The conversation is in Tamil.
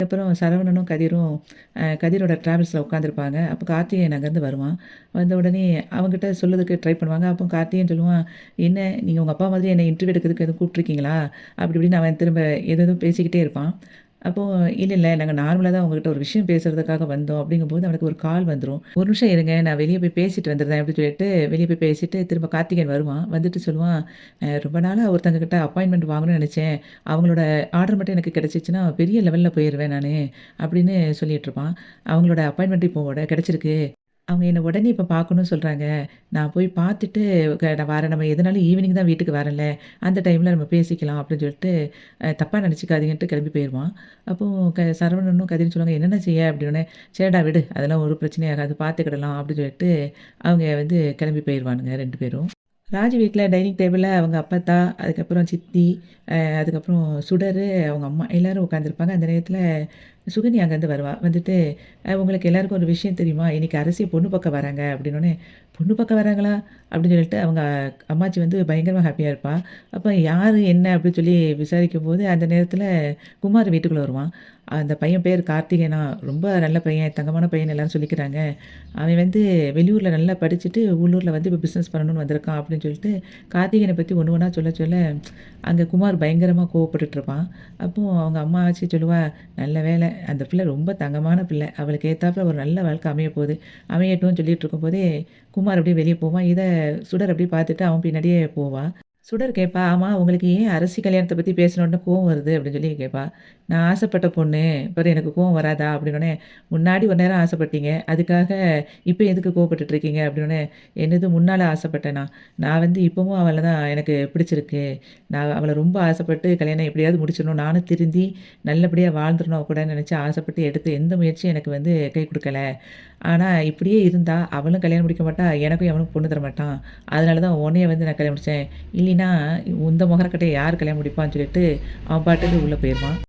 அப்புறம் சரவணனும், கதிரும் கதிரோட ட்ராவல்ஸ்ல உட்காந்துருப்பாங்க. அப்போ கார்த்திகேயன் அங்கேருந்து வருவான். வந்த உடனே அவன்கிட்ட சொல்லுறதுக்கு ட்ரை பண்ணுவாங்க. அப்போ கார்த்திகேயன் சொல்லுவான், "என்ன நீங்க உங்க அப்பா மாதிரி என்ன இன்டர்வியூ எடுக்கிறதுக்கு எதுவும் கூப்பிட்டுருக்கீங்களா?" அப்படி இப்படின்னு அவன் திரும்ப ஏதேதோ பேசிக்கிட்டே இருப்பான். அப்போ "இல்ல, இல்ல நாங்க நார்மலா தான் உங்ககிட்ட ஒரு விஷயம் பேசுறதுக்காக வந்தோம்." அப்படிங்கும்போது அவனுக்கு ஒரு கால் வந்துரும். "ஒரு நிமிஷம் இருங்க, நான் வெளிய போய் பேசிட்டு வந்துடுறேன்." அப்படின்னு சொல்லிட்டு வெளிய போய் பேசிட்டு திரும்ப கார்த்திகேயன் வருவான். வந்துட்டு சொல்லுவான், ரொம்ப நாளா ஒருத்தங்க கிட்ட அப்பாயின்ட்மென்ட் வாங்கணும்னு நெனச்சேன். அவங்களோட ஆர்டர் மட்டும் எனக்கு கிடைச்சிச்சுன்னா, பெரிய லெவல்ல போயிருவேன் நானு." அப்படின்னு சொல்லிட்டுருப்பான். அவங்களோட அப்பாயின்ட்மென்ட் இப்போ கிடைச்சிருக்கு. அவங்க என்ன உடனே இப்ப பார்க்கணும்னு சொல்றாங்க. நான் போய் பார்த்துட்டு நான் வரேன். நம்ம எதுனாலும் ஈவினிங் தான் வீட்டுக்கு வரேன்ல. அந்த டைம்ல நம்ம பேசிக்கலாம் அப்படின்னு சொல்லிட்டு, தப்பா நெனச்சுக்காதீங்கன்ட்டு கிளம்பி போயிருவான். அப்போ சரவணனும், கதிரும் சொல்லுவாங்க, "என்னென்ன செய்ய?" அப்படின்னோனே, "சரிடா விடு. அதெல்லாம் ஒரு பிரச்சனையும் ஆகாது. பார்த்துக்கிடலாம்." அப்படின்னு சொல்லிட்டு அவங்க வந்து கிளம்பி போயிருவானுங்க 2 பேரும். ராஜி வீட்ல டைனிங் டேபிள்ல அவங்க அப்பத்தா, அதுக்கப்புறம் சித்தி, அதுக்கப்புறம் சுடரு, அவங்க அம்மா எல்லாரும் உட்காந்துருப்பாங்க. அந்த நேரத்தில சுகன்யா அங்கேருந்து வருவா. வந்துட்டு உங்களுக்கு எல்லாருக்கும் ஒரு விஷயம் தெரியுமா? இன்னைக்கு அரசி பொண்ணு பார்க்க வராங்க." அப்படின்னோனே, "பொண்ணு பார்க்க வராங்களா?" அப்படின்னு சொல்லிட்டு அவங்க அம்மாச்சி வந்து பயங்கரமா ஹேப்பியா இருப்பா. அப்ப யாரு? என்ன? அப்படின்னு சொல்லி விசாரிக்கும்போது, அந்த நேரத்தில குமார் வீட்டுக்குள்ள வருவான். அந்த பையன் பேர் கார்த்திகேயனா, ரொம்ப நல்ல பையன், தங்கமான பையன்னு எல்லாரும் சொல்லிக்கிறாங்க. அவன் வந்து வெளியூர்ல நல்லா படிச்சுட்டு, உள்ளூர்ல வந்து இப்போ பிசினஸ் பண்ணணும்னு வந்திருக்கான் அப்படின்னு சொல்லிட்டு, கார்த்திகேயன பத்தி ஒண்ணு ஒண்ணா சொல்ல சொல்ல, அங்க குமார் பயங்கரமா கோவப்பட்டுட்டு இருப்பான். அப்போ அவங்க அம்மாச்சி சொல்லுவா, "நல்ல வேளை அந்த பிள்ளை ரொம்ப தங்கமான பிள்ளை. அவளுக்கு ஏத்தாப்புல ஒரு நல்ல வாழ்க்கை அமைய போகுது. அமையட்டும்னு" சொல்லிட்டு இருக்கும்போதே, குமார் அப்படியே வெளிய போவான். இத சுடர் அப்படியே பார்த்துட்டு அவன் பின்னாடியே போவா. சுடர் கேட்பா, "ஆமா உங்களுக்கு ஏன் அரசி கல்யாணத்த பத்தி பேசினோனே கோவம் வருது?" அப்படின்னு சொல்லி கேட்பா. "நான் ஆசைப்பட்ட பொண்ணு, பிறகு எனக்கு கோவம் வராதா?" அப்படின்னோனே, "முன்னாடி ஒரு நேரம் ஆசைப்பட்டீங்க. அதுக்காக இப்ப எதுக்கு கோவப்பட்டுட்டு இருக்கீங்க?" அப்படின்னோனே, "என்னது முன்னால ஆசைப்பட்டேனா? நான் வந்து இப்பவும் அவள தான் எனக்கு பிடிச்சிருக்கு. நான் அவள ரொம்ப ஆசைப்பட்டு கல்யாணம் எப்படியாவது முடிச்சிடணும். நானும் திருந்தி நல்லபடியா வாழ்ந்துறணும் அவ கூடன்னு நினைச்சு ஆசைப்பட்டு எடுத்த எந்த முயற்சியும் எனக்கு வந்து கை குடுக்கல. ஆனா இப்படியே இருந்தா அவளும் கல்யாணம் முடிக்க மாட்டா, எனக்கும் எவனும் பொண்ணு தர மாட்டான். அதனால தான் உன்னைய வந்து நான் கல்யாணம் முடிச்சேன். இல்லைன்னா, உந்த மொகரக்கட்டைய யார் கல்யாணம் முடிப்பான்னு சொல்லிட்டு, அவன் பாட்டுக்கு உள்ள போயிருவான்.